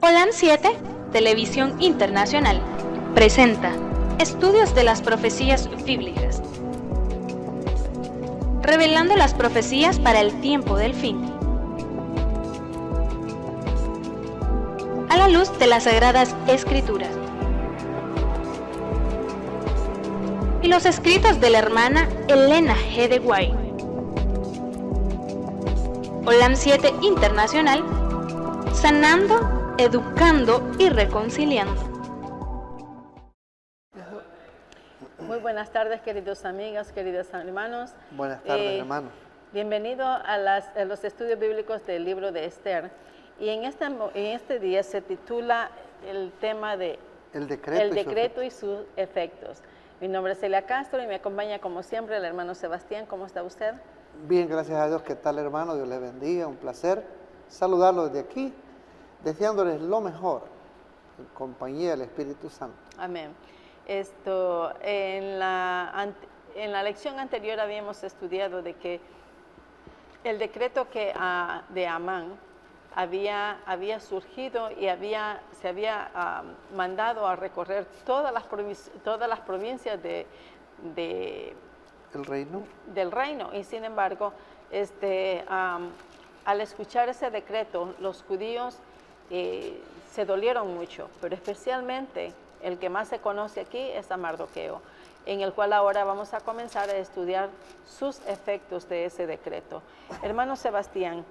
Holan 7, Televisión Internacional, presenta Estudios de las Profecías Bíblicas, revelando las profecías para el tiempo del fin, a la luz de las Sagradas Escrituras y los escritos de la hermana Elena G. de White. Holan 7 Internacional, sanando, educando y reconciliando. Muy buenas tardes, queridos amigos, queridos hermanos. Buenas tardes, hermanos. Bienvenido a los estudios bíblicos del libro de Esther. Y en este día se titula el tema de El decreto y sus efectos. Mi nombre es Celia Castro y me acompaña como siempre el hermano Sebastián. ¿Cómo está usted? Bien, gracias a Dios. ¿Qué tal, hermano? Dios les bendiga. Un placer saludarlo desde aquí, deseándoles lo mejor en compañía del Espíritu Santo. Amén. En la lección anterior habíamos estudiado de que el decreto de Amán había surgido y se había mandado a recorrer todas las provincias del reino. Y sin embargo, al escuchar ese decreto, los judíos se dolieron mucho, pero especialmente el que más se conoce aquí es a Mardoqueo, en el cual ahora vamos a comenzar a estudiar sus efectos de ese decreto. Hermano Sebastián,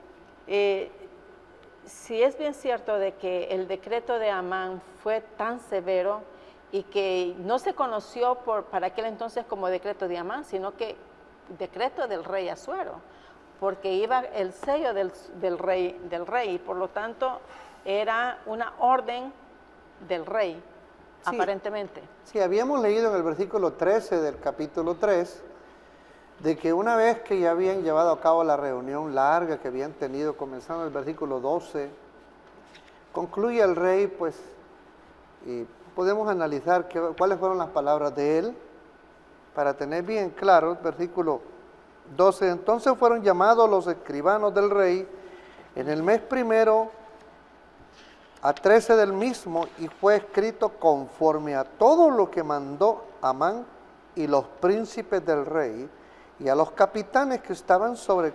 si es bien cierto de que el decreto de Amán fue tan severo y que no se conoció para aquel entonces como decreto de Amán, sino que decreto del rey Asuero, porque iba el sello del rey, y por lo tanto era una orden del rey, sí, aparentemente. Sí, habíamos leído en el versículo 13 del capítulo 3, de que una vez que ya habían llevado a cabo la reunión larga que habían tenido, comenzando el versículo 12, concluye el rey, pues, y podemos analizar cuáles fueron las palabras de él, para tener bien claro, versículo 12, entonces fueron llamados los escribanos del rey en el mes primero a 13 del mismo, y fue escrito conforme a todo lo que mandó Amán y los príncipes del rey, y a los capitanes que estaban sobre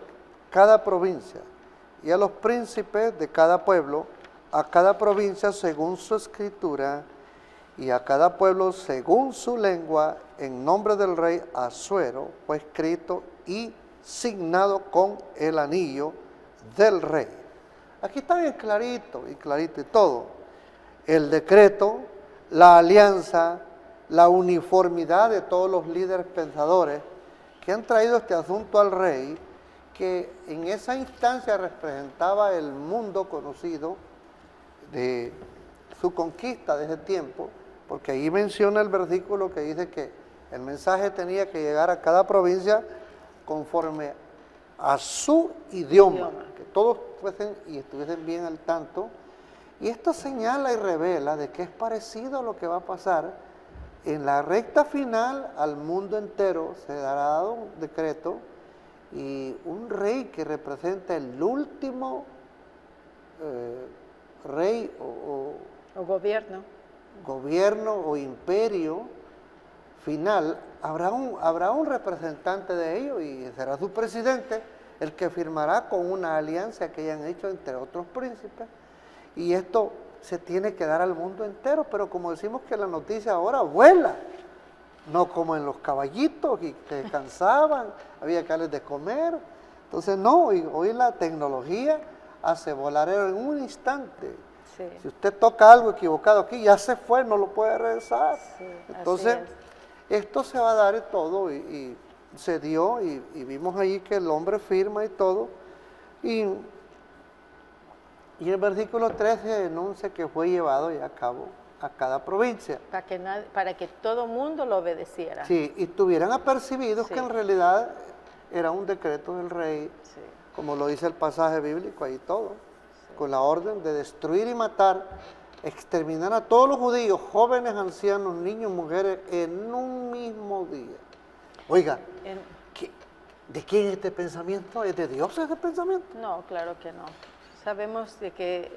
cada provincia, y a los príncipes de cada pueblo, a cada provincia según su escritura, y a cada pueblo según su lengua, en nombre del rey Asuero, fue escrito y signado con el anillo del rey. Aquí está bien clarito y todo. El decreto, la alianza, la uniformidad de todos los líderes pensadores que han traído este asunto al rey, que en esa instancia representaba el mundo conocido de su conquista de ese tiempo, porque ahí menciona el versículo que dice que el mensaje tenía que llegar a cada provincia conforme a su idioma, que todos fuesen y estuviesen bien al tanto. Y esto señala y revela de que es parecido a lo que va a pasar en la recta final. Al mundo entero se dará un decreto, y un rey que representa el último rey o gobierno o imperio final, habrá un representante de ellos, y será su presidente el que firmará con una alianza que hayan hecho entre otros príncipes, y esto se tiene que dar al mundo entero. Pero como decimos que la noticia ahora vuela, no como en los caballitos y que cansaban, había que darles de comer. Entonces no, hoy la tecnología hace volar en un instante. Sí. Si usted toca algo equivocado aquí, ya se fue, no lo puede regresar. Sí, entonces esto se va a dar y todo, y se dio, y vimos ahí que el hombre firma y todo, y el versículo 13 denuncia que fue llevado ya a cabo a cada provincia. Para que todo mundo lo obedeciera. Sí, y tuvieran apercibidos, sí, que en realidad era un decreto del rey, sí, como lo dice el pasaje bíblico ahí todo, sí, con la orden de destruir y matar, exterminar a todos los judíos, jóvenes, ancianos, niños, mujeres, en un mismo día. Oiga, ¿de quién es este pensamiento? ¿Es de Dios ese pensamiento? No, claro que no. Sabemos de que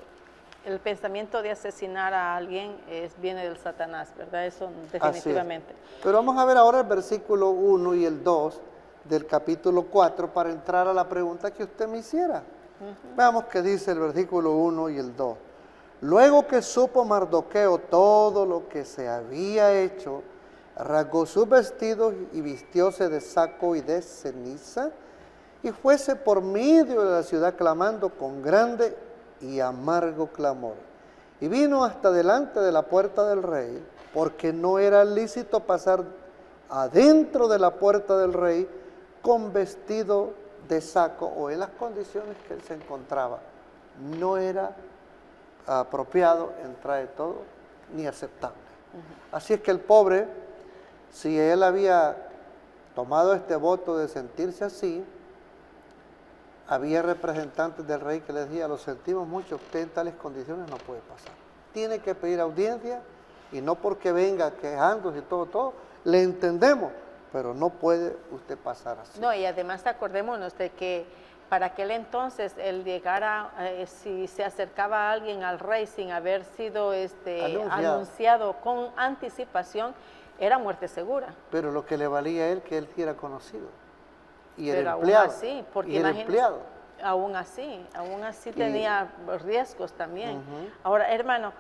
El pensamiento de asesinar a alguien viene del Satanás, ¿verdad? Eso definitivamente. Así es. Pero vamos a ver ahora el versículo 1 y el 2 del capítulo 4 para entrar a la pregunta que usted me hiciera. Veamos qué dice el versículo 1 y el 2. Luego que supo Mardoqueo todo lo que se había hecho, rasgó sus vestidos y vistióse de saco y de ceniza, y fuese por medio de la ciudad clamando con grande y amargo clamor. Y vino hasta delante de la puerta del rey, porque no era lícito pasar adentro de la puerta del rey con vestido de saco o en las condiciones que él se encontraba. No era apropiado entrar de todo ni aceptable. Así es que el pobre, si él había tomado este voto de sentirse así, había representantes del rey que les decía, lo sentimos mucho, usted en tales condiciones no puede pasar. Tiene que pedir audiencia y no porque venga quejándose y todo, le entendemos, pero no puede usted pasar así. No, y además acordémonos de que para aquel entonces el llegar si se acercaba a alguien al rey sin haber sido anunciado con anticipación, era muerte segura. Pero lo que le valía a él, que él sí era conocido. Y pero era empleado. Aún así, porque imagínese, aún así tenía riesgos también. Ahora, hermano,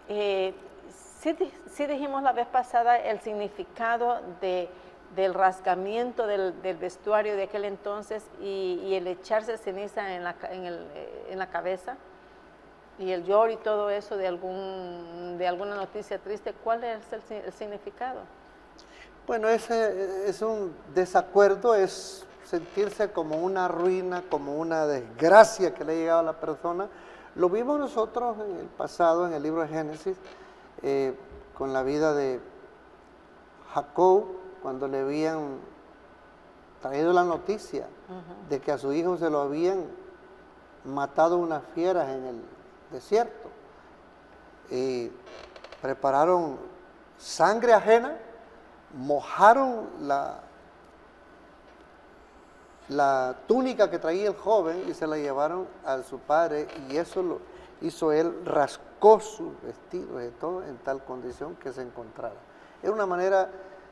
sí dijimos la vez pasada el significado del rasgamiento del vestuario de aquel entonces y el echarse ceniza en la cabeza y el lloro y todo eso de alguna noticia triste. ¿Cuál es el significado? Bueno, ese es un desacuerdo, es sentirse como una ruina, como una desgracia que le ha llegado a la persona. Lo vimos nosotros en el pasado, en el libro de Génesis, con la vida de Jacob, cuando le habían traído la noticia de que a su hijo se lo habían matado unas fieras en el desierto. Y prepararon sangre ajena, mojaron la túnica que traía el joven y se la llevaron a su padre, y eso lo hizo él, rascó sus vestidos y todo en tal condición que se encontraba. Era una manera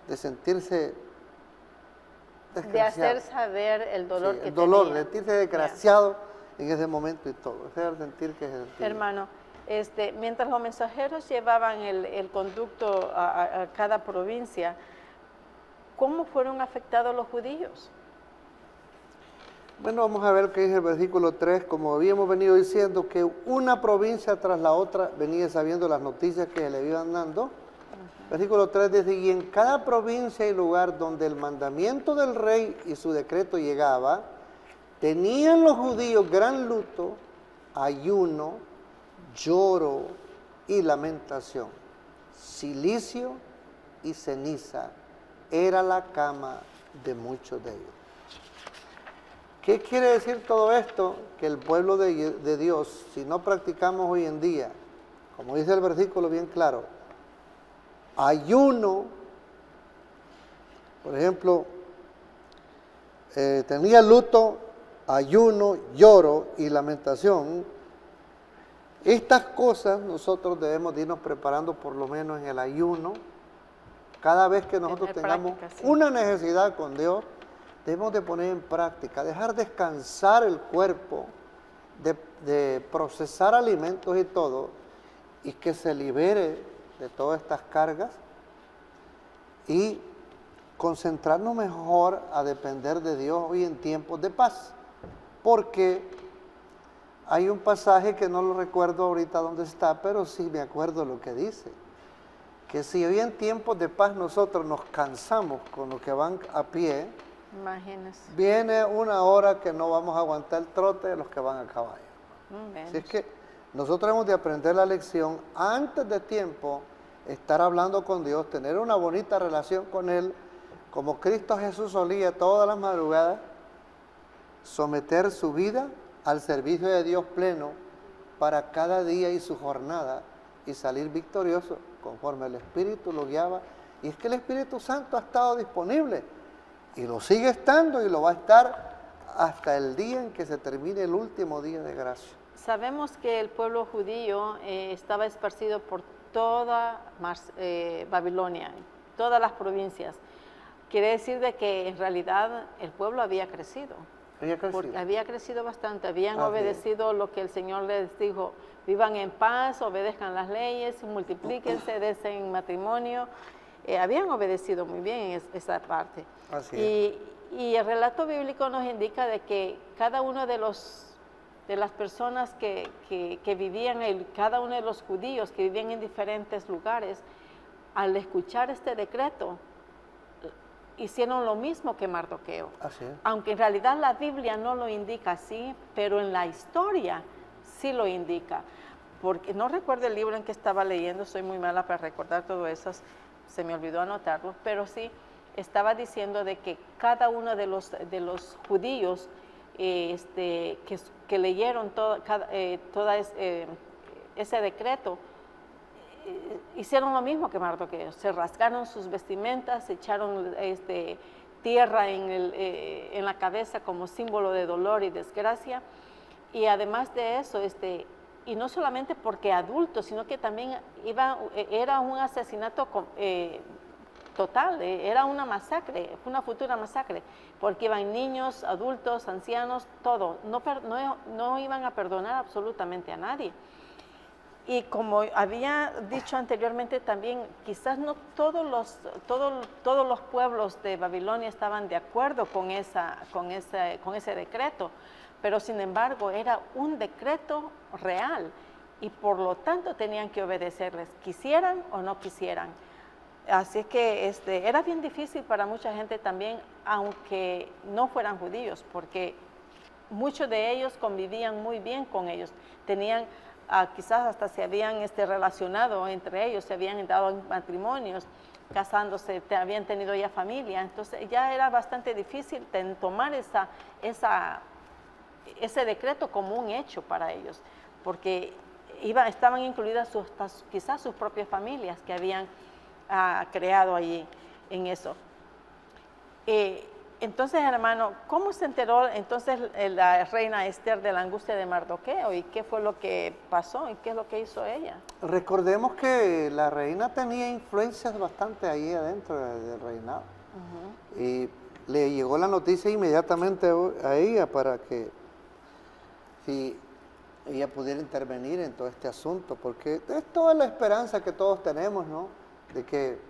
de sentirse desgraciado. De hacer saber el dolor que el dolor, tenía. de sentirse desgraciado en ese momento y todo. Ese era el sentir que se sentía. Hermano, mientras los mensajeros llevaban el conducto a cada provincia, ¿cómo fueron afectados los judíos? Bueno, vamos a ver lo que dice el versículo 3. Como habíamos venido diciendo, que una provincia tras la otra venía sabiendo las noticias que le iban dando. Versículo 3 dice, y en cada provincia y lugar donde el mandamiento del rey y su decreto llegaba, tenían los judíos gran luto, ayuno, lloro y lamentación. Silicio y ceniza era la cama de muchos de ellos. ¿Qué quiere decir todo esto? Que el pueblo de Dios, si no practicamos hoy en día, como dice el versículo bien claro, ayuno, por ejemplo, tenía luto, ayuno, lloro y lamentación. Estas cosas nosotros debemos de irnos preparando por lo menos en el ayuno. Cada vez que nosotros tengamos una necesidad con Dios, debemos de poner en práctica, dejar descansar el cuerpo, de procesar alimentos y todo, y que se libere de todas estas cargas y concentrarnos mejor a depender de Dios hoy en tiempos de paz. Porque hay un pasaje que no lo recuerdo ahorita dónde está, pero sí me acuerdo lo que dice, que si hoy en tiempos de paz nosotros nos cansamos con los que van a pie, imagínese, viene una hora que no vamos a aguantar el trote de los que van a caballo. Así es que nosotros hemos de aprender la lección antes de tiempo, estar hablando con Dios, tener una bonita relación con Él, como Cristo Jesús solía todas las madrugadas, someter su vida al servicio de Dios pleno para cada día y su jornada y salir victorioso conforme el Espíritu lo guiaba. Y es que el Espíritu Santo ha estado disponible y lo sigue estando y lo va a estar hasta el día en que se termine el último día de gracia. Sabemos que el pueblo judío estaba esparcido por toda Babilonia, todas las provincias. Quiere decir de que en realidad el pueblo había crecido. Había crecido bastante, habían obedecido lo que el Señor les dijo: vivan en paz, obedezcan las leyes, multiplíquense, desen matrimonio. Habían obedecido muy bien esa parte. Y el relato bíblico nos indica de que cada uno de las personas que vivían, cada uno de los judíos que vivían en diferentes lugares, al escuchar este decreto, hicieron lo mismo que Mardoqueo. Aunque en realidad la Biblia no lo indica así, pero en la historia sí lo indica. Porque no recuerdo el libro en que estaba leyendo, soy muy mala para recordar todo eso, se me olvidó anotarlo, pero sí estaba diciendo de que cada uno de los judíos que leyeron todo ese decreto, hicieron lo mismo que Mardoqueo, se rasgaron sus vestimentas, se echaron tierra en la cabeza como símbolo de dolor y desgracia, y además de eso, y no solamente porque adultos, sino que también era un asesinato total, era una masacre, una futura masacre, porque iban niños, adultos, ancianos, todo, no iban a perdonar absolutamente a nadie. Y como había dicho anteriormente también, quizás no todos los pueblos de Babilonia estaban de acuerdo con ese decreto, pero sin embargo era un decreto real y por lo tanto tenían que obedecerles, quisieran o no quisieran. Así que era bien difícil para mucha gente también, aunque no fueran judíos, porque muchos de ellos convivían muy bien con ellos, tenían quizás hasta se habían relacionado entre ellos, se habían dado en matrimonios, casándose, habían tenido ya familia, entonces ya era bastante difícil tomar ese decreto como un hecho para ellos, porque estaban incluidas quizás sus propias familias que habían creado allí en eso. Entonces, hermano, ¿cómo se enteró entonces la reina Esther de la angustia de Mardoqueo y qué fue lo que pasó y qué es lo que hizo ella? Recordemos que la reina tenía influencias bastante ahí adentro del reinado. Y le llegó la noticia inmediatamente a ella para que si ella pudiera intervenir en todo este asunto, porque es toda la esperanza que todos tenemos, ¿no? De que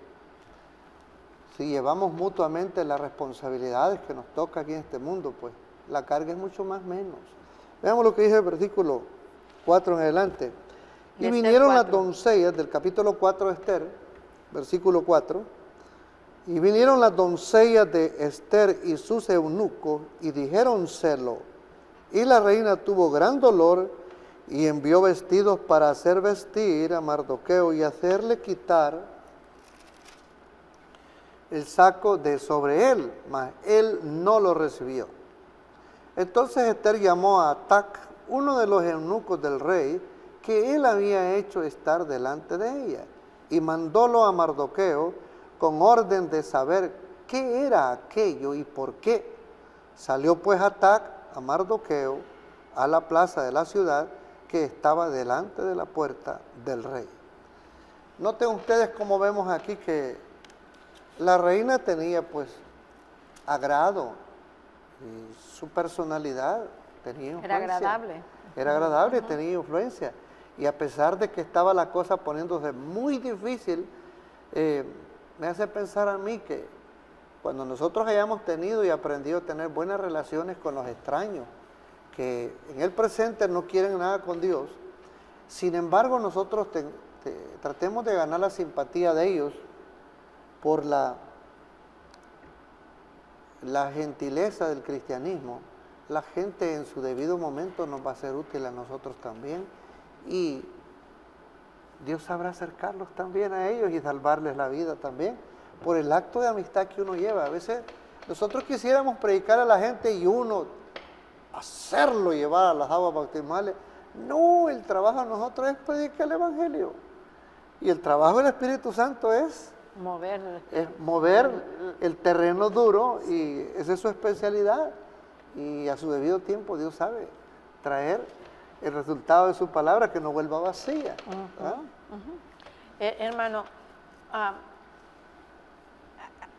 si llevamos mutuamente las responsabilidades que nos toca aquí en este mundo, pues la carga es mucho más menos. Veamos lo que dice el versículo 4 en adelante. Y vinieron las doncellas del capítulo 4 de Esther, versículo 4, y vinieron las doncellas de Esther y sus eunucos y dijéronselo. Y la reina tuvo gran dolor y envió vestidos para hacer vestir a Mardoqueo y hacerle quitar el saco de sobre él, mas él no lo recibió. Entonces Esther llamó a Atac, uno de los eunucos del rey, que él había hecho estar delante de ella, y mandólo a Mardoqueo con orden de saber qué era aquello y por qué. Salió pues Atac a Mardoqueo a la plaza de la ciudad que estaba delante de la puerta del rey. Noten ustedes cómo vemos aquí que la reina tenía pues agrado, y su personalidad tenía influencia. Era agradable, tenía influencia. Y a pesar de que estaba la cosa poniéndose muy difícil, me hace pensar a mí que cuando nosotros hayamos tenido y aprendido a tener buenas relaciones con los extraños, que en el presente no quieren nada con Dios, sin embargo nosotros tratemos de ganar la simpatía de ellos, por la gentileza del cristianismo, la gente en su debido momento nos va a ser útil a nosotros también y Dios sabrá acercarlos también a ellos y salvarles la vida también por el acto de amistad que uno lleva. A veces nosotros quisiéramos predicar a la gente y uno hacerlo llevar a las aguas bautismales. No, el trabajo de nosotros es predicar el Evangelio y el trabajo del Espíritu Santo es mover el terreno duro y esa es su especialidad y a su debido tiempo Dios sabe traer el resultado de su palabra, que no vuelva vacía. ¿Ah? Hermano,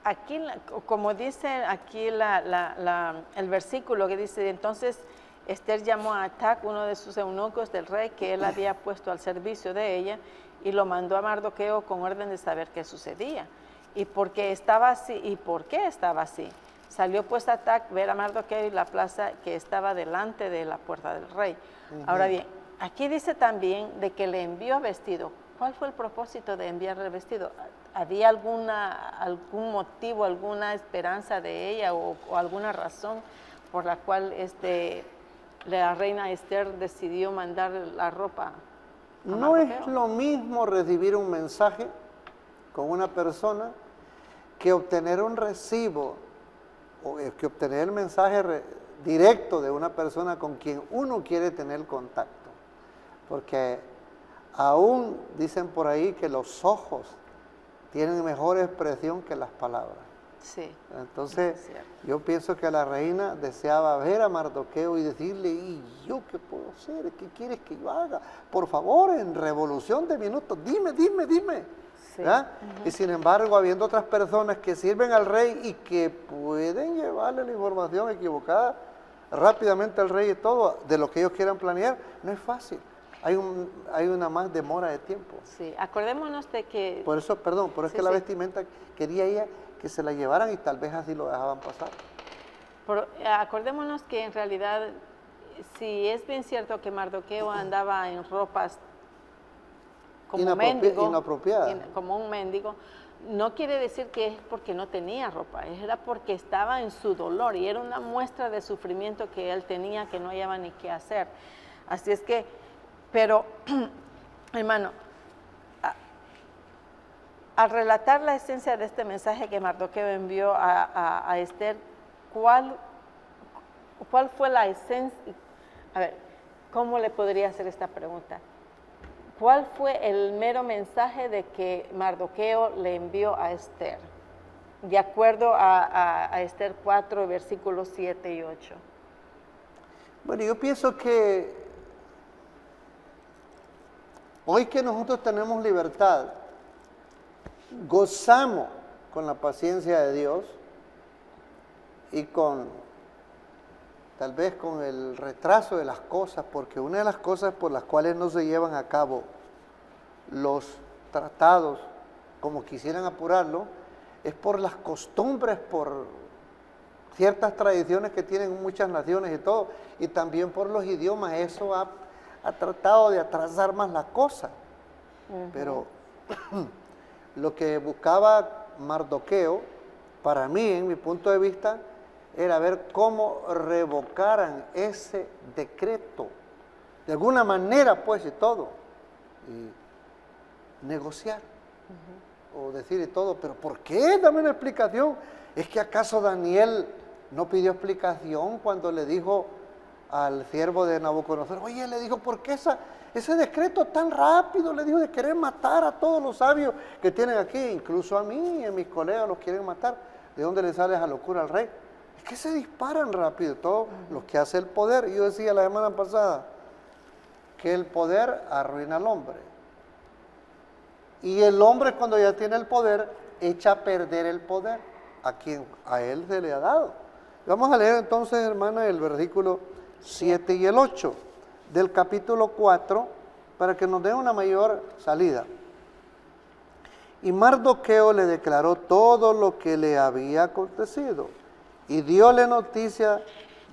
aquí, como dice aquí el versículo que dice, entonces Esther llamó a Atac, uno de sus eunucos del rey, que él había puesto al servicio de ella, y lo mandó a Mardoqueo con orden de saber qué sucedía y por qué estaba así. Salió pues Atac ver a Mardoqueo y la plaza que estaba delante de la puerta del rey. Ahora bien, aquí dice también de que le envió vestido. ¿Cuál fue el propósito de enviarle vestido? ¿Había algún motivo, alguna esperanza de ella o alguna razón por la cual la reina Esther decidió mandar la ropa a No Mardoqueo? es lo mismo recibir un mensaje con una persona que obtener un recibo o que obtener el mensaje directo de una persona con quien uno quiere tener contacto. Porque aún dicen por ahí que los ojos tienen mejor expresión que las palabras. Sí. Entonces, Es cierto. yo pienso que la reina deseaba ver a Mardoqueo y decirle, ¿y yo qué puedo hacer? ¿Qué quieres que yo haga? Por favor, en revolución de minutos, dime. Sí. Y sin embargo, habiendo otras personas que sirven al rey y que pueden llevarle la información equivocada rápidamente al rey y todo, de lo que ellos quieran planear, no es fácil. Hay una más demora de tiempo. Sí, acordémonos de que... Por eso, perdón, por eso Sí, que la sí. vestimenta quería ella que se la llevaran y tal vez así lo dejaban pasar. Acordémonos que en realidad, si es bien cierto que Mardoqueo andaba en ropas como mendigo, inapropiadas. como un mendigo, no quiere decir que es porque no tenía ropa, era porque estaba en su dolor y era una muestra de sufrimiento que él tenía, que no hallaba ni qué hacer. Así es que, pero, hermano, al relatar la esencia de este mensaje que Mardoqueo envió a Esther, ¿cuál fue la esencia? A ver, ¿cómo le podría hacer esta pregunta? ¿Cuál fue el mero mensaje de que Mardoqueo le envió a Esther? De acuerdo a Esther 4, versículos 7 y 8. Bueno, yo pienso que hoy que nosotros tenemos libertad, gozamos con la paciencia de Dios y tal vez con el retraso de las cosas, porque una de las cosas por las cuales no se llevan a cabo los tratados como quisieran apurarlo, es por las costumbres, por ciertas tradiciones que tienen muchas naciones y todo, y también por los idiomas. Eso ha tratado de atrasar más la cosa. Pero lo que buscaba Mardoqueo, para mí, en mi punto de vista, era ver cómo revocaran ese decreto, de alguna manera pues y todo, y negociar, o decir y todo, pero ¿por qué? Dame una explicación. ¿Es que acaso Daniel no pidió explicación cuando le dijo al siervo de Nabucodonosor, oye, le dijo, ¿por qué ese decreto tan rápido? Le dijo de querer matar a todos los sabios que tienen aquí, incluso a mí y a mis colegas los quieren matar. ¿De dónde le sale esa locura al rey? Es que se disparan rápido todos los que hace el poder. Yo decía la semana pasada que el poder arruina al hombre. Y el hombre, cuando ya tiene el poder, echa a perder el poder a quien a él se le ha dado. Vamos a leer entonces, hermana, el versículo 7 y el 8 del capítulo 4 para que nos dé una mayor salida. Y Mardoqueo le declaró todo lo que le había acontecido y dióle noticia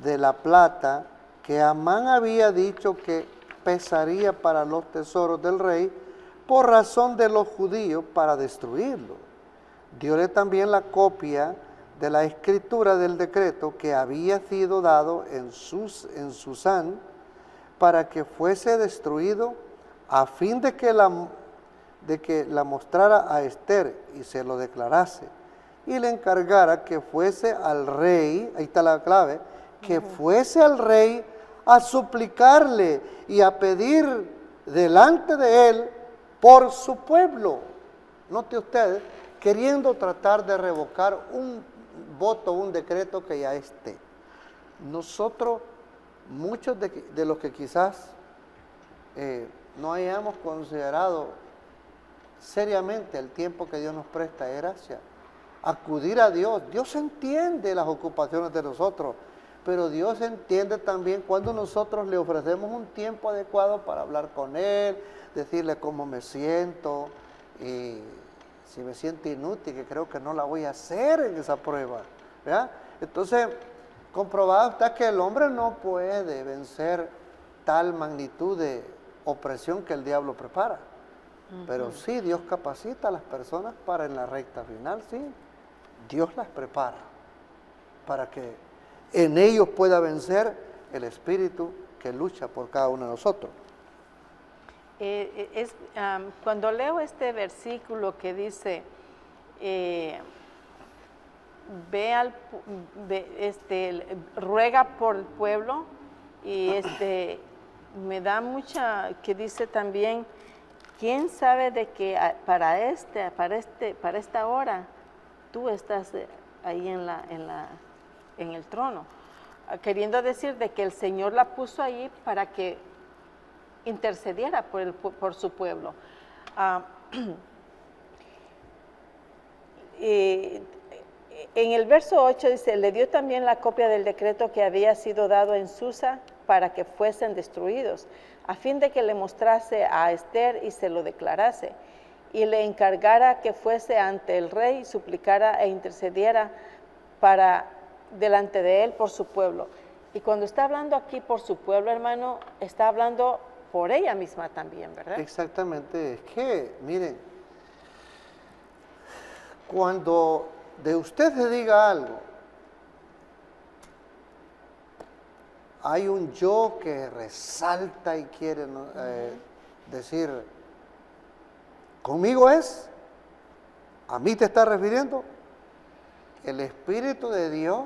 de la plata que Amán había dicho que pesaría para los tesoros del rey por razón de los judíos para destruirlo. Dióle también la copia de la escritura del decreto que había sido dado en Susán para que fuese destruido a fin de que la mostrara a Esther y se lo declarase y le encargara que fuese al rey, ahí está la clave, que fuese al rey a suplicarle y a pedir delante de él por su pueblo. Note usted, queriendo tratar de revocar un voto, un decreto que ya esté. Nosotros, muchos de los que quizás no hayamos considerado seriamente el tiempo que Dios nos presta de gracia. Acudir a Dios. Dios entiende las ocupaciones de nosotros, pero Dios entiende también cuando nosotros le ofrecemos un tiempo adecuado para hablar con Él, decirle cómo me siento, y si me siento inútil, que creo que no la voy a hacer en esa prueba, ¿verdad? Entonces, comprobado está que el hombre no puede vencer tal magnitud de opresión que el diablo prepara. Pero sí, Dios capacita a las personas para en la recta final, sí. Dios las prepara para que en ellos pueda vencer el espíritu que lucha por cada uno de nosotros. Cuando leo este versículo que dice, ruega por el pueblo, y me da mucha, que dice también, ¿quién sabe de que para esta hora tú estás ahí en el trono? Queriendo decir de que el Señor la puso ahí para que intercediera por su pueblo. En el verso 8 dice, le dio también la copia del decreto que había sido dado en Susa para que fuesen destruidos, a fin de que le mostrase a Esther y se lo declarase, y le encargara que fuese ante el rey, suplicara e intercediera delante de él por su pueblo. Y cuando está hablando aquí por su pueblo, hermano, está hablando por ella misma también, ¿verdad? Exactamente, es que, miren, cuando de usted se diga algo, hay un yo que resalta y quiere decir, conmigo es, a mí te está refiriendo. El Espíritu de Dios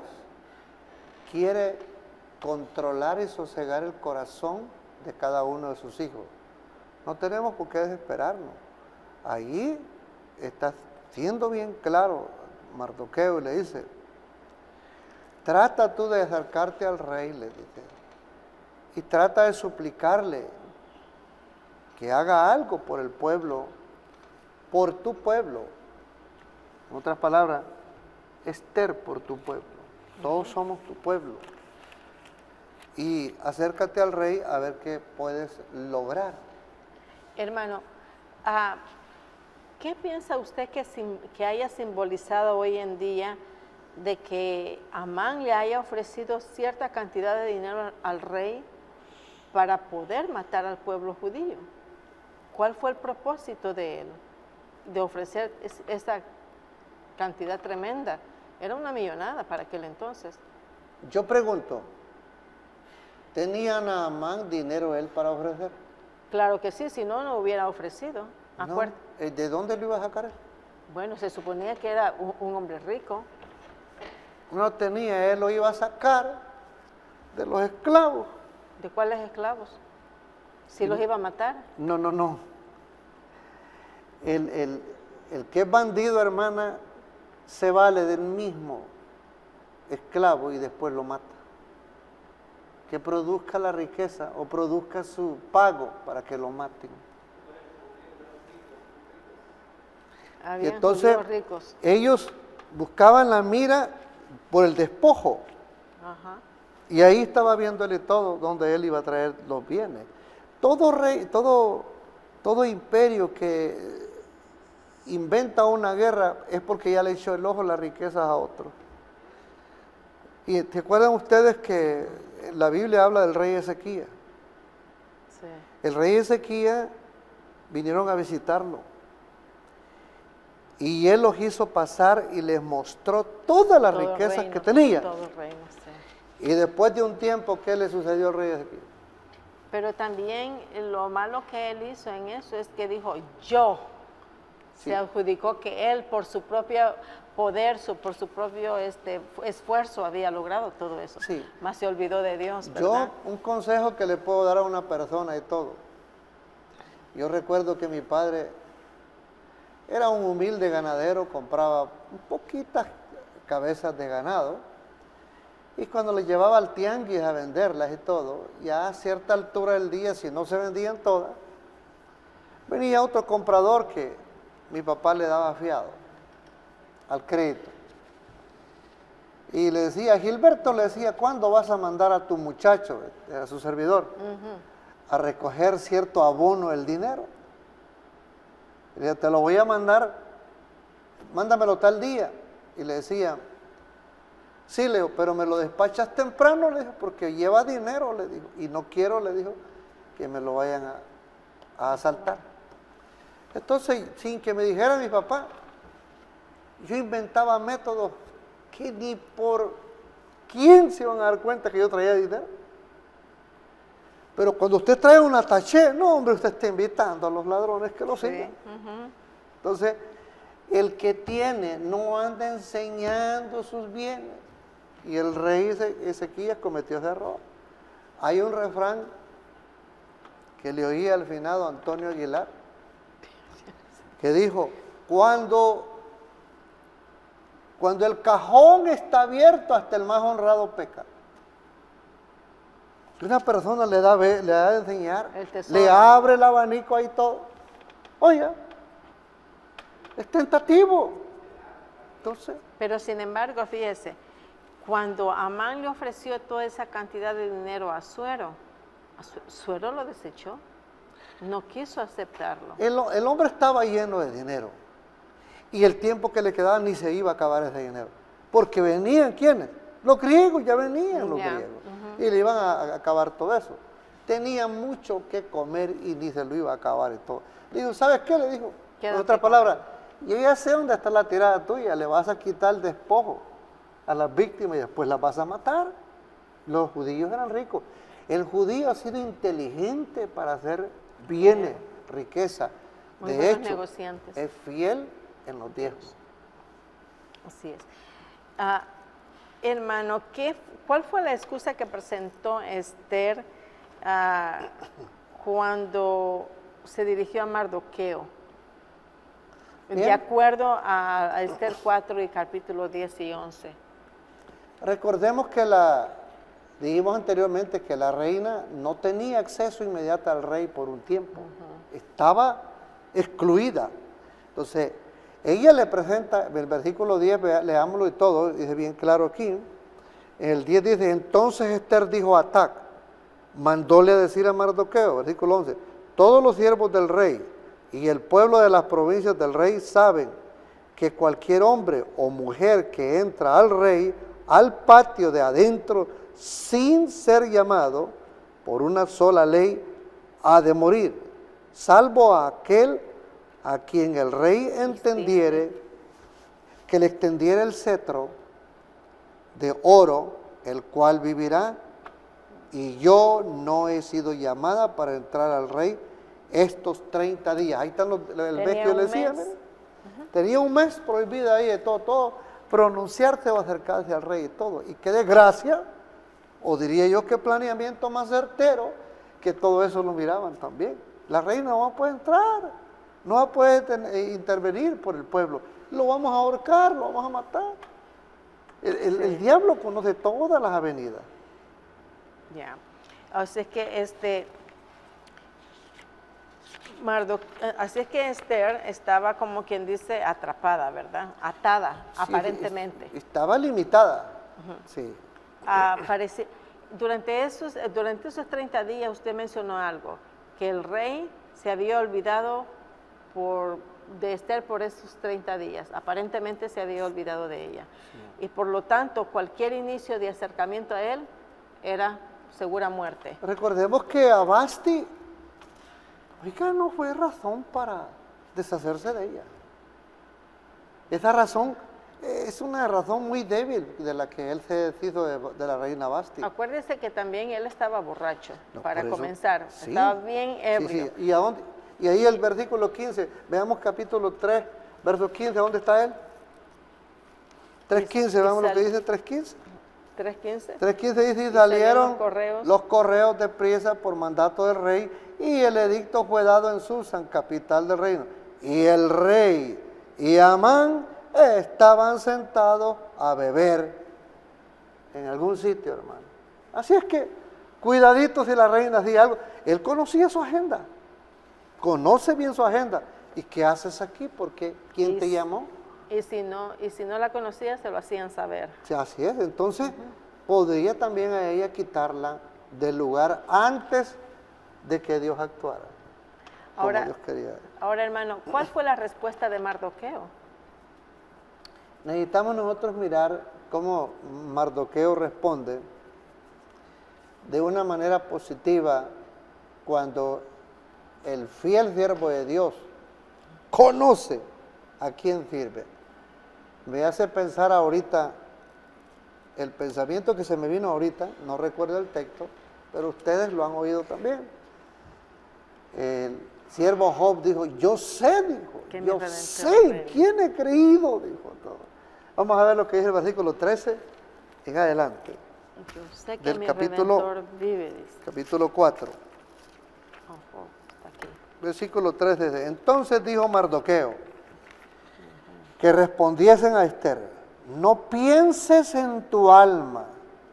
quiere controlar y sosegar el corazón de cada uno de sus hijos. No tenemos por qué desesperarnos. Ahí está siendo bien claro Mardoqueo y le dice, trata tú de acercarte al rey, le dice, y trata de suplicarle que haga algo por el pueblo, por tu pueblo. En otras palabras, Esther, por tu pueblo. Todos somos tu pueblo. Y acércate al rey a ver qué puedes lograr. Hermano, ¿qué piensa usted que haya simbolizado hoy en día de que Amán le haya ofrecido cierta cantidad de dinero al rey para poder matar al pueblo judío? ¿Cuál fue el propósito de él, de ofrecer esa cantidad tremenda? Era una millonada para aquel entonces. Yo pregunto, ¿tenía Naamán dinero él para ofrecer? Claro que sí, si no, no hubiera ofrecido. No, ¿de dónde lo iba a sacar él? Bueno, se suponía que era un hombre rico. No tenía, él lo iba a sacar de los esclavos. ¿De cuáles esclavos? ¿Si los iba a matar? No. El que es bandido, hermana, se vale del mismo esclavo y después lo mata. Que produzca la riqueza o produzca su pago para que lo maten. Y entonces ricos. Ellos buscaban la mira por el despojo. Ajá. Y ahí estaba viéndole todo, donde él iba a traer los bienes. Todo rey, todo imperio que inventa una guerra es porque ya le echó el ojo las riquezas a otro. Y ¿te acuerdan ustedes que la Biblia habla del rey Ezequías? Sí. El rey Ezequías vinieron a visitarlo. Y él los hizo pasar y les mostró todas las riquezas que tenía. Todo el reino, sí. Y después de un tiempo, ¿qué le sucedió al rey Ezequías? Pero también lo malo que él hizo en eso es que dijo, yo. Sí. Se adjudicó que él por su propio poder, por su propio esfuerzo había logrado todo eso. Sí. Más se olvidó de Dios, ¿verdad? Yo, un consejo que le puedo dar a una persona y todo. Yo recuerdo que mi padre era un humilde ganadero, compraba poquitas cabezas de ganado Y cuando les llevaba al tianguis a venderlas y todo, ya a cierta altura del día, si no se vendían todas, venía otro comprador que mi papá le daba fiado al crédito. Y le decía, Gilberto le decía, ¿cuándo vas a mandar a tu muchacho, a su servidor, a recoger cierto abono del dinero? Y le decía, te lo voy a mandar, mándamelo tal día. Y le decía, sí, Leo, pero me lo despachas temprano, le dijo, porque lleva dinero, le dijo, y no quiero, le dijo, que me lo vayan a asaltar. Entonces, sin que me dijera mi papá, yo inventaba métodos que ni por quién se iban a dar cuenta que yo traía dinero. Pero cuando usted trae una taché, no, hombre, usted está invitando a los ladrones que lo sigan. Entonces, el que tiene no anda enseñando sus bienes. Y el rey Ezequías cometió ese error. Hay un refrán que le oí al finado Antonio Aguilar, que dijo, cuando el cajón está abierto, hasta el más honrado peca. Una persona le da de enseñar, le abre el abanico ahí todo. Oiga, es tentativo. Entonces, pero sin embargo, fíjese, cuando Amán le ofreció toda esa cantidad de dinero a Asuero, Asuero lo desechó, no quiso aceptarlo. El hombre estaba lleno de dinero y el tiempo que le quedaba ni se iba a acabar ese dinero, porque venían, ¿quiénes? Los griegos, ya venían los griegos, y le iban a acabar todo eso. Tenía mucho que comer y ni se lo iba a acabar y todo. Le dijo, ¿sabes qué? Le dijo, en otras palabras, yo ya sé dónde está la tirada tuya, le vas a quitar el despojo a las víctimas y después las vas a matar. Los judíos eran ricos. El judío ha sido inteligente para hacer bienes, riqueza. De hecho, negociantes. Es fiel en los diezmos. Así es. Hermano, ¿cuál fue la excusa que presentó Esther cuando se dirigió a Mardoqueo? Bien. De acuerdo a Esther 4 y capítulo 10 y 11. Recordemos que dijimos anteriormente que la reina no tenía acceso inmediato al rey por un tiempo. Estaba excluida. Entonces, ella le presenta, el versículo 10, leámoslo y todo, dice bien claro aquí. En el 10 dice, entonces Esther dijo a Atac, mandóle a decir a Mardoqueo, versículo 11, todos los siervos del rey y el pueblo de las provincias del rey saben que cualquier hombre o mujer que entra al rey al patio de adentro sin ser llamado por una sola ley ha de morir, salvo a aquel a quien el rey entendiere que le extendiera el cetro de oro, el cual vivirá, y yo no he sido llamada para entrar al rey estos 30 días. Ahí están el mes que yo le decía, tenía un mes prohibida ahí de todo pronunciarse o acercarse al rey y todo. Y qué desgracia, o diría yo qué planeamiento más certero, que todo eso lo miraban también. La reina no puede entrar, no puede intervenir por el pueblo. Lo vamos a ahorcar, lo vamos a matar. El diablo conoce todas las avenidas. Ya. Así es que así es que Esther estaba como quien dice atrapada, ¿verdad? Atada, sí, aparentemente. Estaba limitada. Sí. Durante esos 30 días usted mencionó algo, que el rey se había olvidado de Esther por esos 30 días. Aparentemente se había olvidado de ella. Sí. Y por lo tanto, cualquier inicio de acercamiento a él era segura muerte. Recordemos que a Vasti, no fue razón para deshacerse de ella. Esa razón es una razón muy débil de la que él se deshizo de la reina Vasti. Acuérdese que también él estaba borracho, para comenzar. Sí. Estaba bien ebrio. Sí. Y ahí el versículo 15, veamos capítulo 3, verso 15, ¿dónde está él? 3.15, veamos lo que dice 3.15. 3.15. 3.15 dice, y salieron los correos de prisa por mandato del rey, y el edicto fue dado en Susan, capital del reino. Y el rey y Amán estaban sentados a beber en algún sitio, hermano. Así es que, cuidadito si la reina hacía algo. Él conocía su agenda, conoce bien su agenda. ¿Y qué haces aquí? Porque ¿quién te llamó? Y si no la conocía, se lo hacían saber. Sí, así es. Entonces, podría también a ella quitarla del lugar antes de que Dios actuara. Como Dios quería. Ahora, hermano, ¿cuál fue la respuesta de Mardoqueo? Necesitamos nosotros mirar cómo Mardoqueo responde de una manera positiva cuando el fiel siervo de Dios conoce a quién sirve. Me hace pensar ahorita, el pensamiento que se me vino ahorita, no recuerdo el texto, pero ustedes lo han oído también. El siervo Job dijo, yo sé, dijo, yo sé, ¿quién he creído? Dijo todo. Vamos a ver lo que dice el versículo 13 en adelante. Yo sé que del mi capítulo, Redentor vive, dice. Capítulo 4. Está aquí. Versículo 3 dice, entonces dijo Mardoqueo, que respondiesen a Esther, no pienses en tu alma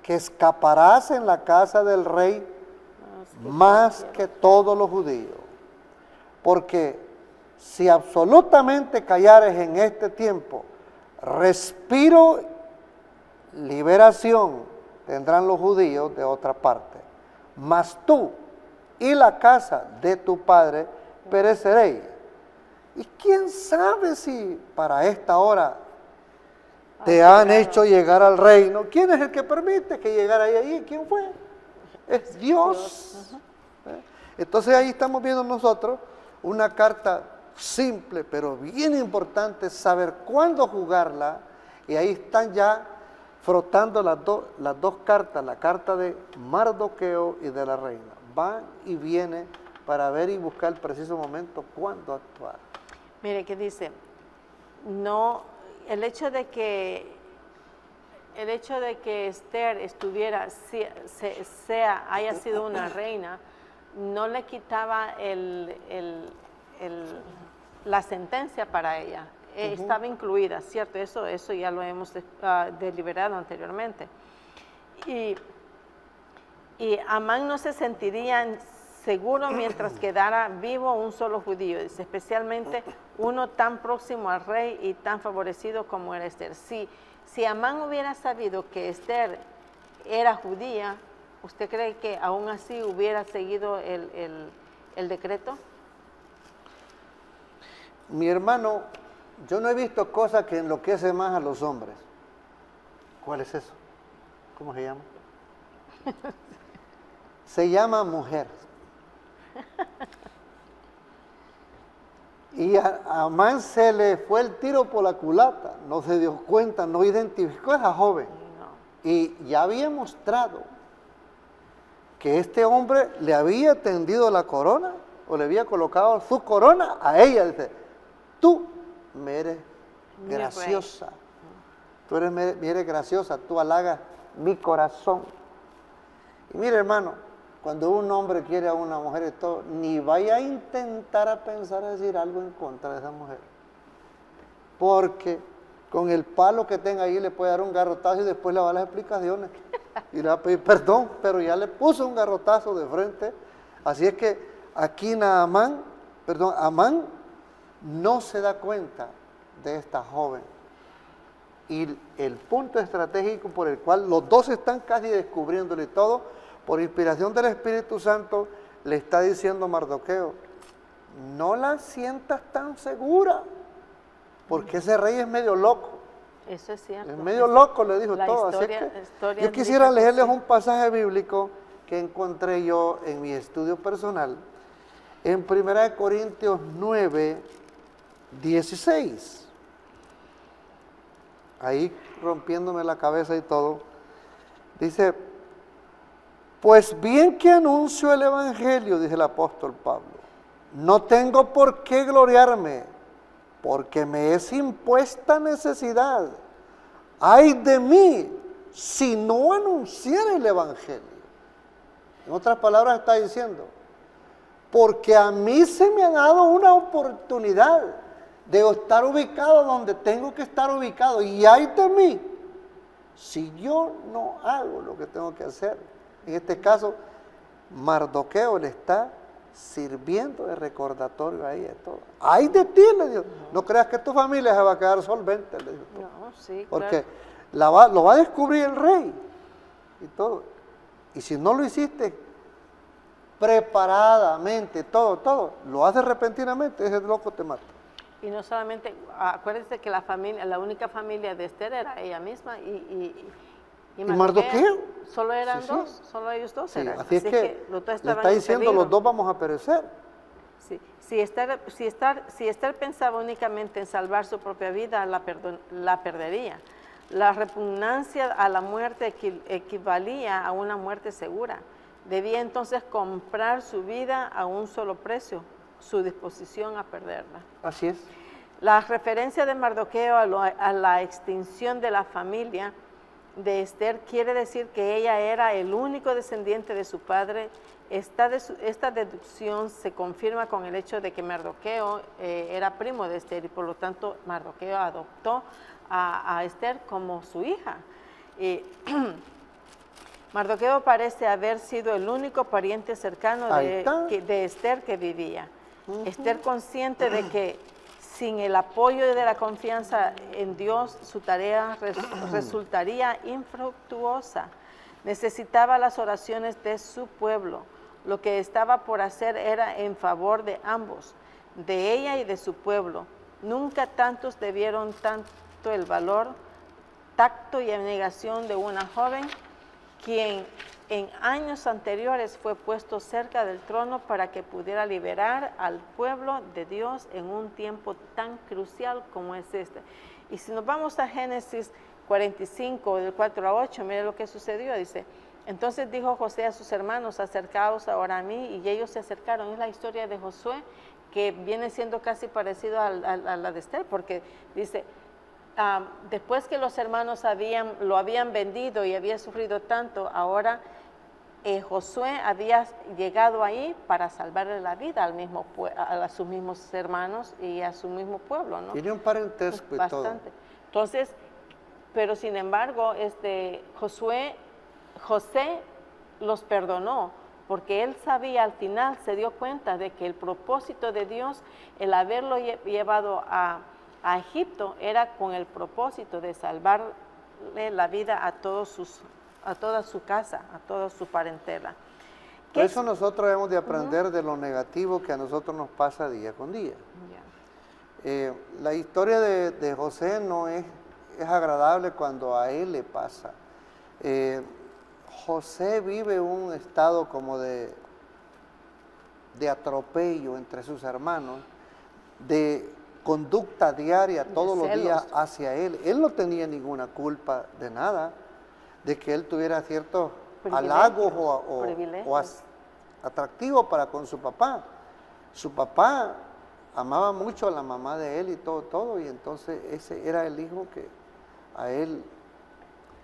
que escaparás en la casa del rey más que todos los judíos, porque si absolutamente callares en este tiempo, respiro, liberación tendrán los judíos de otra parte, mas tú y la casa de tu padre pereceréis. Y quién sabe si para esta hora te han hecho llegar al reino. ¿Quién es el que permite que llegara ahí? ¿Quién fue? Es Dios. Entonces ahí estamos viendo nosotros una carta simple, pero bien importante, saber cuándo jugarla. Y ahí están ya frotando las dos cartas, la carta de Mardoqueo y de la reina. Van y vienen para ver y buscar el preciso momento cuándo actuar. Mire, que dice, no, el hecho de que Esther estuviera, haya sido una reina, no le quitaba la sentencia para ella. Estaba incluida, ¿cierto? Eso ya lo hemos deliberado anteriormente. Y Amán no se sentiría seguro mientras quedara vivo un solo judío, especialmente uno tan próximo al rey y tan favorecido como era Esther. Si Amán hubiera sabido que Esther era judía, ¿usted cree que aún así hubiera seguido el decreto? Mi hermano, yo no he visto cosa que enloquece más a los hombres. ¿Cuál es eso? ¿Cómo se llama? Se llama mujer. Y a Amán se le fue el tiro por la culata, no se dio cuenta, no identificó a esa joven. No. Y ya había mostrado que este hombre le había tendido la corona o le había colocado su corona a ella. Dice, tú me eres graciosa, tú me eres graciosa, tú halagas mi corazón. Y mire, hermano, cuando un hombre quiere a una mujer y todo, ni vaya a intentar a pensar a decir algo en contra de esa mujer. Porque con el palo que tenga ahí le puede dar un garrotazo y después le va a las explicaciones. Y le va a pedir perdón, pero ya le puso un garrotazo de frente. Así es que aquí Amán no se da cuenta de esta joven. Y el punto estratégico por el cual los dos están casi descubriéndole todo, por inspiración del Espíritu Santo, le está diciendo Mardoqueo, no la sientas tan segura, porque ese rey es medio loco. Eso es cierto. Es medio loco, le dijo todo. Así que yo quisiera leerles un pasaje bíblico que encontré yo en mi estudio personal, en 1 Corintios 9, 16. Ahí rompiéndome la cabeza y todo. Dice, pues bien que anuncio el Evangelio, dice el apóstol Pablo, no tengo por qué gloriarme, porque me es impuesta necesidad. Ay de mí, si no anunciara el Evangelio. En otras palabras está diciendo, porque a mí se me ha dado una oportunidad de estar ubicado donde tengo que estar ubicado, y ay de mí, si yo no hago lo que tengo que hacer, en este caso, Mardoqueo le está sirviendo de recordatorio a ella de todo. ¡Ay de ti!, le dijo. No creas que tu familia se va a quedar solvente, le dijo. No, sí, Porque claro. lo va a descubrir el rey y todo. Y si no lo hiciste preparadamente, todo, lo haces repentinamente, ese loco te mata. Y no solamente, acuérdense que la única familia de Esther era ella misma y Mardoqueo. Solo eran Sí, dos, sí. solo ellos dos Sí, eran. así es que los dos le estaban está en diciendo, peligro. los dos vamos a perecer. Sí. Si Esther pensaba únicamente en salvar su propia vida, la perdería. La repugnancia a la muerte equivalía a una muerte segura. Debía entonces comprar su vida a un solo precio, su disposición a perderla. Así es. La referencia de Mardoqueo a la extinción de la familia de Esther quiere decir que ella era el único descendiente de su padre. Esta deducción se confirma con el hecho de que Mardoqueo era primo de Esther y por lo tanto Mardoqueo adoptó a Esther como su hija. Mardoqueo parece haber sido el único pariente cercano de Esther que vivía. Esther, consciente de que sin el apoyo de la confianza en Dios, su tarea resultaría infructuosa. Necesitaba las oraciones de su pueblo. Lo que estaba por hacer era en favor de ambos, de ella y de su pueblo. Nunca tantos debieron tanto el valor, tacto y abnegación de una joven quien en años anteriores fue puesto cerca del trono para que pudiera liberar al pueblo de Dios en un tiempo tan crucial como es este. Y si nos vamos a Génesis 45, del 4 a 8, mire lo que sucedió, dice: entonces dijo José a sus hermanos, acercaos ahora a mí, y ellos se acercaron. Es la historia de Josué, que viene siendo casi parecido a la de Esther, porque dice, después que los hermanos lo habían vendido y había sufrido tanto, ahora Josué había llegado ahí para salvarle la vida a sus mismos hermanos y a su mismo pueblo, ¿no? Tiene un parentesco y todo. Bastante. Entonces, pero sin embargo, José los perdonó, porque él sabía, al final se dio cuenta de que el propósito de Dios, el haberlo llevado a Egipto, era con el propósito de salvarle la vida a toda su casa, a toda su parentela. Por eso nosotros debemos de aprender de lo negativo que a nosotros nos pasa día con día. La historia de José no es agradable cuando a él le pasa. José vive un estado como de atropello entre sus hermanos, de conducta diaria todos los días hacia él. Él no tenía ninguna culpa de nada, de que él tuviera ciertos halagos o atractivos para con su papá. Su papá amaba mucho a la mamá de él y todo, y entonces ese era el hijo que a él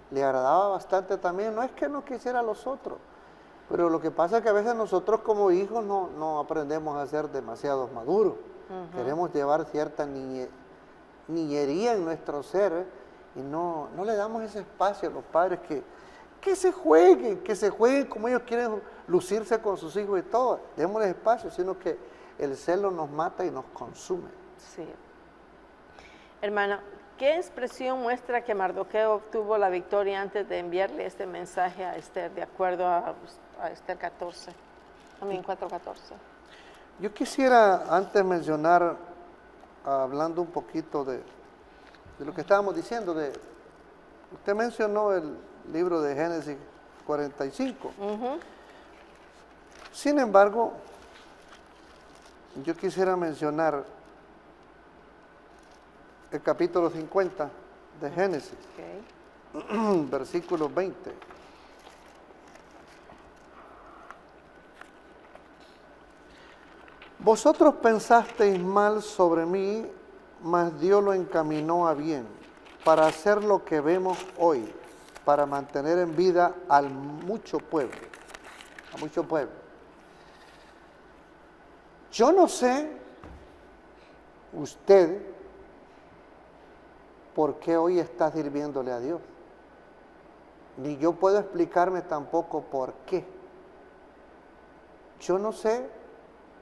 le agradaba bastante también. No es que no quisiera a los otros, pero lo que pasa es que a veces nosotros como hijos no aprendemos a ser demasiado maduros. Queremos llevar cierta niñería en nuestro ser, y no le damos ese espacio a los padres que se jueguen como ellos quieren lucirse con sus hijos y todo. Démosles espacio, sino que el celo nos mata y nos consume. Sí. Hermano, ¿qué expresión muestra que Mardoqueo obtuvo la victoria antes de enviarle este mensaje a Esther, de acuerdo a Esther 4:14? Yo quisiera antes mencionar, hablando un poquito de lo que estábamos diciendo, usted mencionó el libro de Génesis 45. Sin embargo, yo quisiera mencionar el capítulo 50 de Génesis, versículo 20. Vosotros pensasteis mal sobre mí, mas Dios lo encaminó a bien, para hacer lo que vemos hoy, para mantener en vida a mucho pueblo. Yo no sé usted por qué hoy está sirviéndole a Dios. ni yo puedo explicarme tampoco por qué. Yo no sé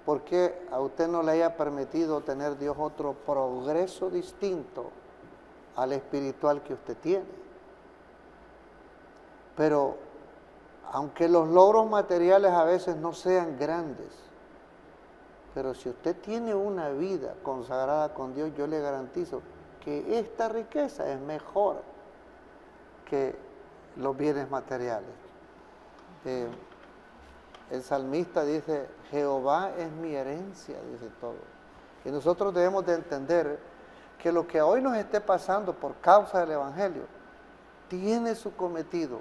por qué a usted no le haya permitido tener Dios otro progreso distinto al espiritual que usted tiene. Pero aunque los logros materiales a veces no sean grandes, pero si usted tiene una vida consagrada con Dios, yo le garantizo que esta riqueza es mejor que los bienes materiales. El salmista dice, Jehová es mi herencia, dice todo. Y nosotros debemos de entender que lo que hoy nos esté pasando por causa del Evangelio tiene su cometido.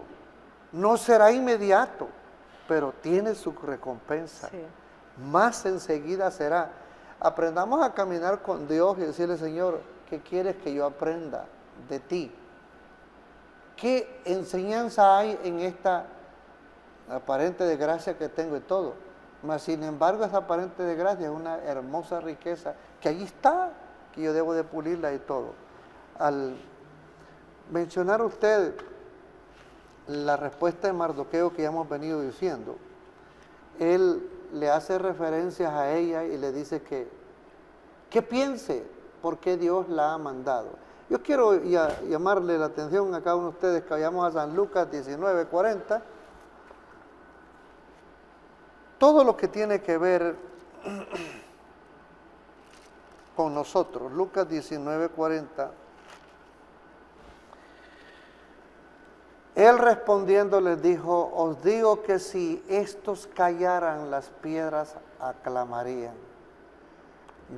No será inmediato, pero tiene su recompensa. Sí. Más enseguida será. Aprendamos a caminar con Dios y decirle, Señor, ¿qué quieres que yo aprenda de ti? ¿Qué enseñanza hay en esta aparente desgracia que tengo y todo? Mas sin embargo, esa aparente desgracia es una hermosa riqueza que allí está, que yo debo de pulirla y todo. Al mencionar usted la respuesta de Mardoqueo que ya hemos venido diciendo, él le hace referencias a ella y le dice que piense por qué Dios la ha mandado. Yo quiero llamarle la atención a cada uno de ustedes que vayamos a San Lucas 19:40. Todo lo que tiene que ver con nosotros, Lucas 19:40. Él respondiendo les dijo, os digo que si estos callaran, las piedras aclamarían.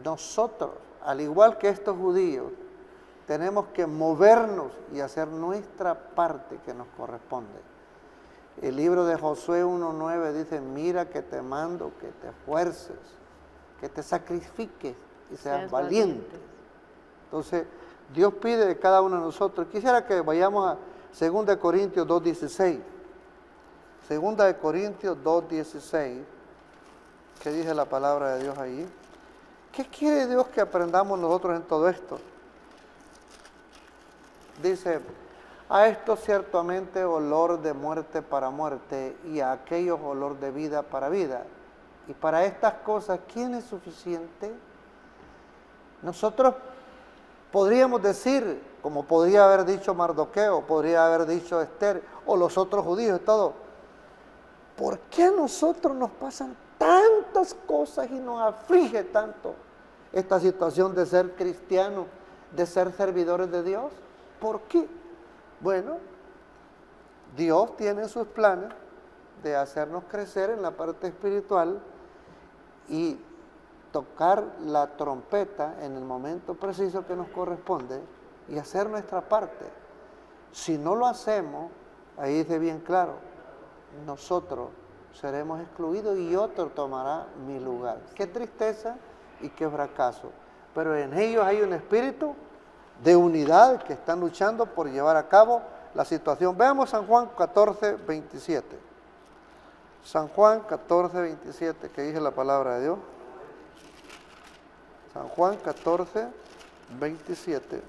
Nosotros, al igual que estos judíos, tenemos que movernos y hacer nuestra parte que nos corresponde. El libro de Josué 1:9 dice, mira que te mando que te esfuerces, que te sacrifiques y seas valiente. Entonces, Dios pide de cada uno de nosotros. Quisiera que vayamos a 2 Corintios 2:16. 2 Corintios 2:16. ¿Qué dice la palabra de Dios ahí? ¿Qué quiere Dios que aprendamos nosotros en todo esto? Dice, a esto ciertamente olor de muerte para muerte, y a aquellos olor de vida para vida. Y para estas cosas, ¿quién es suficiente? Nosotros podríamos decir, como podría haber dicho Mardoqueo, podría haber dicho Esther, o los otros judíos y todo, ¿por qué a nosotros nos pasan tantas cosas y nos aflige tanto esta situación de ser cristianos, de ser servidores de Dios? ¿Por qué? Bueno, Dios tiene sus planes de hacernos crecer en la parte espiritual y tocar la trompeta en el momento preciso que nos corresponde y hacer nuestra parte. Si no lo hacemos, ahí dice bien claro, nosotros seremos excluidos y otro tomará mi lugar. Qué tristeza y qué fracaso. Pero en ellos hay un espíritu de unidad que están luchando por llevar a cabo la situación. Veamos San Juan 14:27. San Juan 14:27, que dice la palabra de Dios. San Juan 14:27.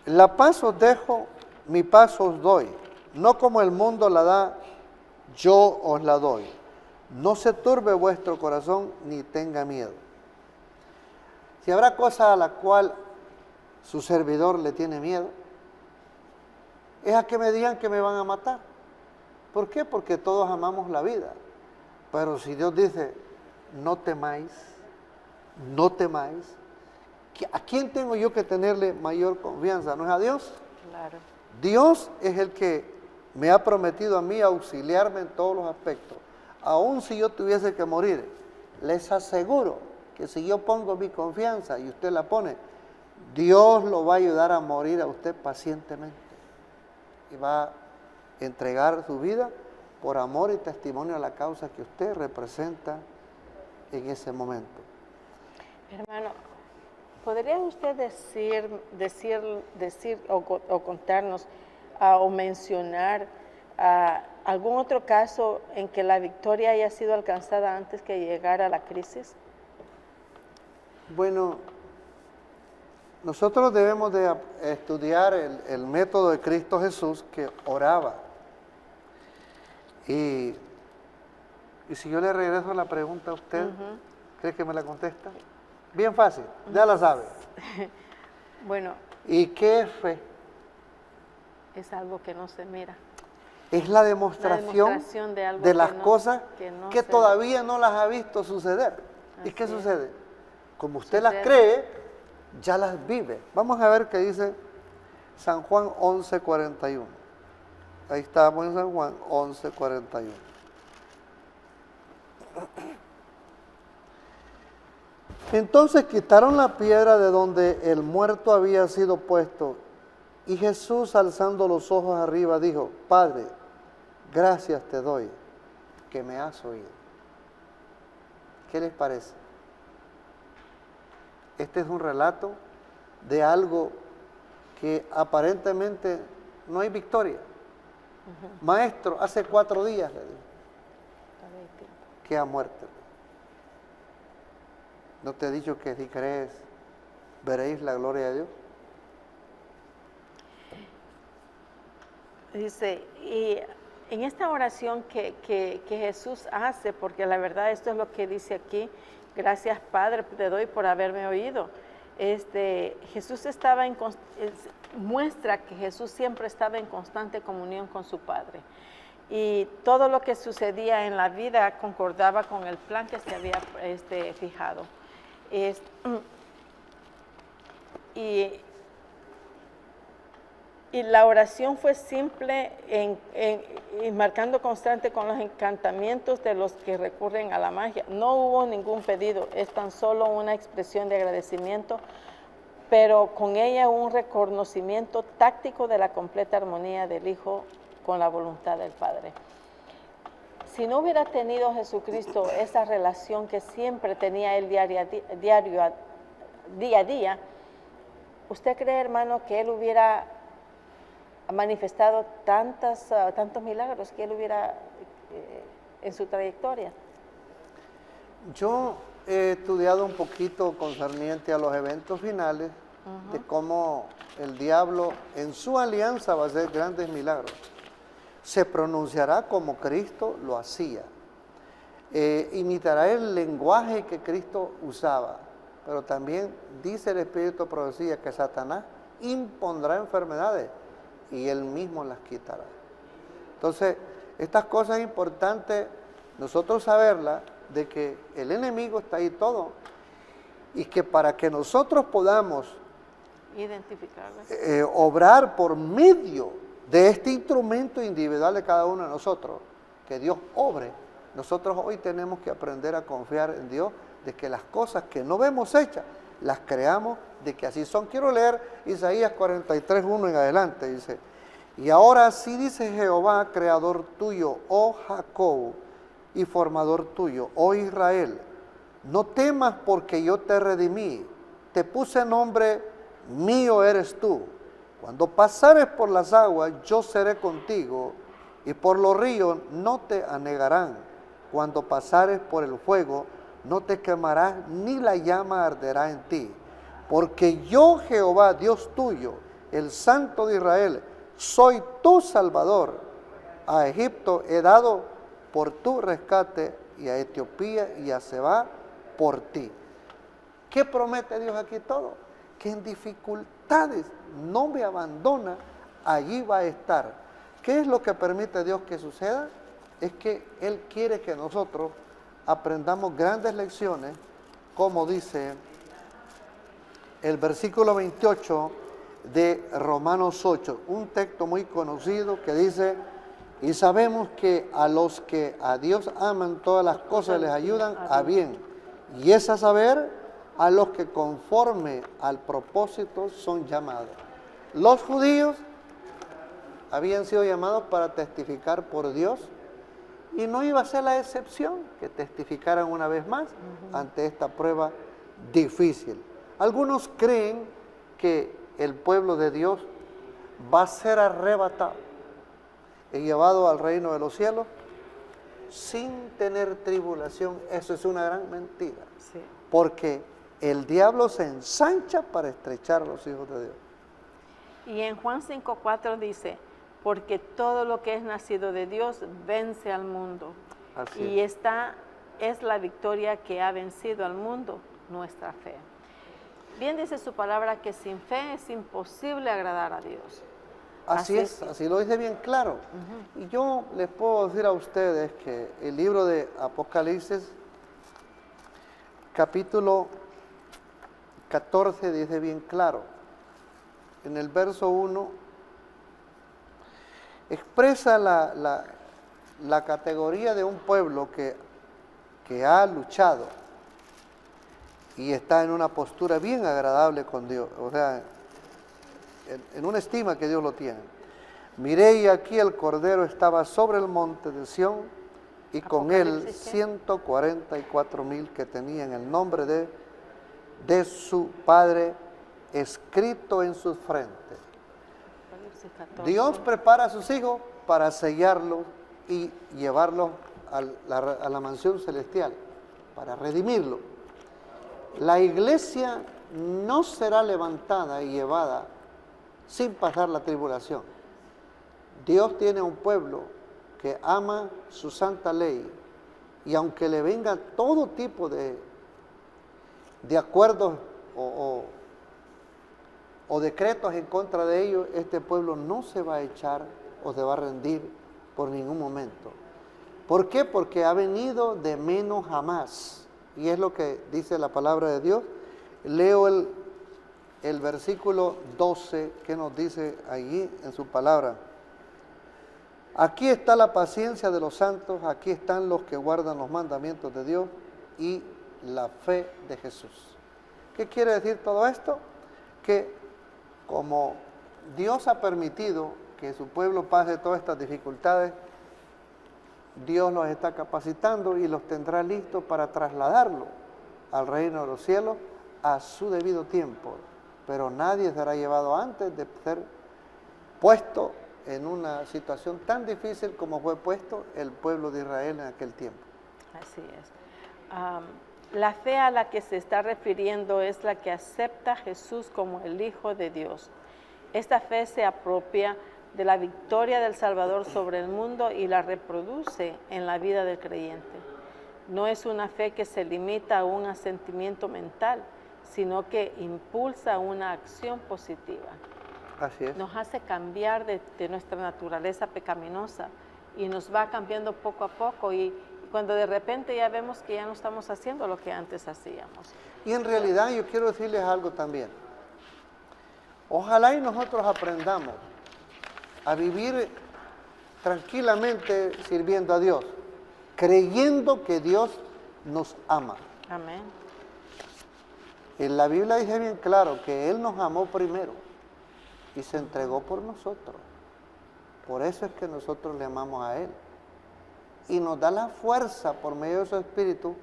La paz os dejo, mi paz os doy. No como el mundo la da, yo os la doy. No se turbe vuestro corazón ni tenga miedo. Si habrá cosa a la cual su servidor le tiene miedo, es a que me digan que me van a matar. ¿Por qué? Porque todos amamos la vida. Pero si Dios dice, no temáis, no temáis, ¿a quién tengo yo que tenerle mayor confianza? ¿No es a Dios? Claro. Dios es el que me ha prometido a mí auxiliarme en todos los aspectos. Aún si yo tuviese que morir, les aseguro que si yo pongo mi confianza y usted la pone, Dios lo va a ayudar a morir a usted pacientemente. Y va a entregar su vida por amor y testimonio a la causa que usted representa en ese momento. Hermano, ¿podría usted decir o contarnos o mencionar algún otro caso en que la victoria haya sido alcanzada antes que llegara la crisis? Bueno, nosotros debemos de estudiar el método de Cristo Jesús que oraba. Y si yo le regreso la pregunta a usted, ¿cree que me la contesta? Bien fácil, ya la sabe. Bueno, ¿Y qué es fe? es algo que no se mira. Es la demostración de algo de las que no- cosas que no que se- todavía no las ha visto suceder. ¿Y Así qué es. sucede? Como usted las Sucede. cree, ya las vive. Vamos a ver qué dice San Juan 11:41. Ahí estamos en San Juan 11:41. Entonces quitaron la piedra de donde el muerto había sido puesto, y Jesús, alzando los ojos arriba, dijo: Padre, gracias te doy que me has oído. ¿Qué les parece? Este es un relato de algo que aparentemente no hay victoria. Maestro, hace 4 días le dijo que ha muerto. ¿No te he dicho que si crees veréis la gloria de Dios? Dice, y en esta oración que Jesús hace, porque la verdad esto es lo que dice aquí: gracias Padre te doy por haberme oído. Jesús estaba muestra que Jesús siempre estaba en constante comunión con su Padre. Y todo lo que sucedía en la vida concordaba con el plan que se había fijado. Y la oración fue simple, y marcando constante con los encantamientos de los que recurren a la magia. No hubo ningún pedido, es tan solo una expresión de agradecimiento, pero con ella un reconocimiento táctico de la completa armonía del Hijo con la voluntad del Padre. Si no hubiera tenido Jesucristo esa relación que siempre tenía él día a día, ¿usted cree, hermano, que él hubiera manifestado tantos milagros que él hubiera en su trayectoria? Yo he estudiado un poquito concerniente a los eventos finales, de cómo el diablo en su alianza va a hacer grandes milagros. Se pronunciará como Cristo lo hacía. Imitará el lenguaje que Cristo usaba. Pero también dice el Espíritu de Profecía que Satanás impondrá enfermedades y él mismo las quitará. Entonces, estas cosas es importante nosotros saberlas, de que el enemigo está ahí todo, y que para que nosotros podamos Identificarlas. obrar por medio de este instrumento individual de cada uno de nosotros, que Dios obre, nosotros hoy tenemos que aprender a confiar en Dios, de que las cosas que no vemos hechas, las creamos de que así son. Quiero leer Isaías 43:1 en adelante, dice: y ahora así dice Jehová, creador tuyo, oh Jacob, y formador tuyo, oh Israel: no temas, porque yo te redimí, te puse nombre, mío eres tú. Cuando pasares por las aguas, yo seré contigo, y por los ríos no te anegarán. Cuando pasares por el fuego, no te quemarás, ni la llama arderá en ti. Porque yo, Jehová, Dios tuyo, el Santo de Israel, soy tu Salvador. A Egipto he dado por tu rescate, y a Etiopía y a Seba por ti. ¿Qué promete Dios aquí todo? Que en dificultades no me abandona, allí va a estar. ¿Qué es lo que permite Dios que suceda? Es que Él quiere que nosotros aprendamos grandes lecciones, como dice el versículo 28 de Romanos 8, un texto muy conocido que dice: y sabemos que a los que a Dios aman, todas las cosas les ayudan a bien, y es a saber, a los que conforme al propósito son llamados. Los judíos habían sido llamados para testificar por Dios, y no iba a ser la excepción que testificaran una vez más ante esta prueba difícil. Algunos creen que el pueblo de Dios va a ser arrebatado y llevado al reino de los cielos sin tener tribulación. Eso es una gran mentira. Sí. Porque el diablo se ensancha para estrechar a los hijos de Dios. Y en Juan 5:4 dice, porque todo lo que es nacido de Dios vence al mundo. Así Y es. esta es la victoria que ha vencido al mundo, nuestra fe. Bien dice su palabra que sin fe es imposible agradar a Dios. Así es, así lo dice bien claro. Y yo les puedo decir a ustedes que el libro de Apocalipsis, capítulo 14, dice bien claro. En el verso 1, expresa la categoría de un pueblo que ha luchado y está en una postura bien agradable con Dios, o sea, en una estima que Dios lo tiene. Miré y aquí el Cordero estaba sobre el monte de Sión y con él 144,000 que tenían el nombre de su Padre escrito en sus frentes. Dios prepara a sus hijos para sellarlos y llevarlos a la mansión celestial, para redimirlo. La iglesia no será levantada y llevada sin pasar la tribulación. Dios tiene un pueblo que ama su santa ley y aunque le venga todo tipo de acuerdos o decretos en contra de ellos, este pueblo no se va a echar o se va a rendir por ningún momento. ¿Por qué? Porque ha venido de menos a más. Y es lo que dice la palabra de Dios. Leo el versículo 12 que nos dice allí en su palabra. Aquí está la paciencia de los santos, aquí están los que guardan los mandamientos de Dios y la fe de Jesús. ¿Qué quiere decir todo esto? Que como Dios ha permitido que su pueblo pase todas estas dificultades, Dios los está capacitando y los tendrá listos para trasladarlo al reino de los cielos a su debido tiempo. Pero nadie será llevado antes de ser puesto en una situación tan difícil como fue puesto el pueblo de Israel en aquel tiempo. Así es. La fe a la que se está refiriendo es la que acepta a Jesús como el Hijo de Dios. Esta fe se apropia de la victoria del Salvador sobre el mundo y la reproduce en la vida del creyente. No es una fe que se limita a un asentimiento mental, sino que impulsa una acción positiva. Así es. Nos hace cambiar de nuestra naturaleza pecaminosa y nos va cambiando poco a poco y cuando de repente ya vemos que ya no estamos haciendo lo que antes hacíamos. Y en realidad yo quiero decirles algo también. Ojalá y nosotros aprendamos a vivir tranquilamente sirviendo a Dios, creyendo que Dios nos ama. Amén. En la Biblia dice bien claro que Él nos amó primero y se entregó por nosotros. Por eso es que nosotros le amamos a Él. Y nos da la fuerza por medio de su Espíritu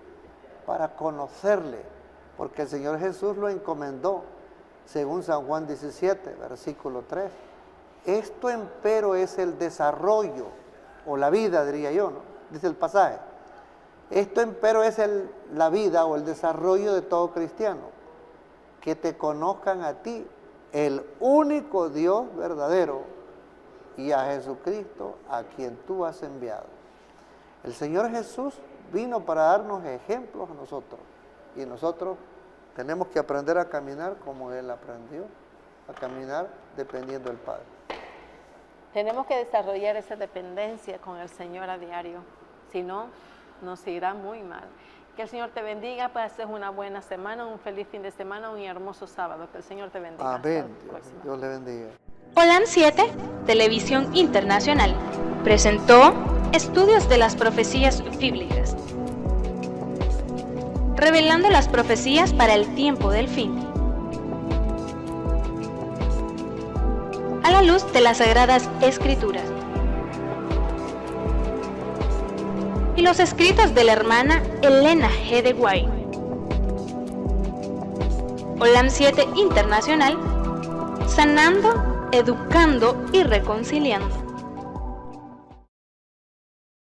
para conocerle, porque el Señor Jesús lo encomendó, según San Juan 17, versículo 3. Esto empero es el desarrollo, o la vida diría yo, ¿no? Dice el pasaje. Esto empero es la vida o el desarrollo de todo cristiano, que te conozcan a ti, el único Dios verdadero, y a Jesucristo, a quien tú has enviado. El Señor Jesús vino para darnos ejemplos a nosotros, y nosotros tenemos que aprender a caminar como Él aprendió, a caminar dependiendo del Padre. Tenemos que desarrollar esa dependencia con el Señor a diario, si no, nos irá muy mal. Que el Señor te bendiga, pases una buena semana, un feliz fin de semana, un hermoso sábado. Que el Señor te bendiga. Amén. Dios le bendiga. Holan 7, Televisión Internacional, presentó Estudios de las Profecías Bíblicas, revelando las profecías para el tiempo del fin, a la luz de las Sagradas Escrituras y los escritos de la hermana Elena G. de White. Holan 7 Internacional, sanando, educando y reconciliando.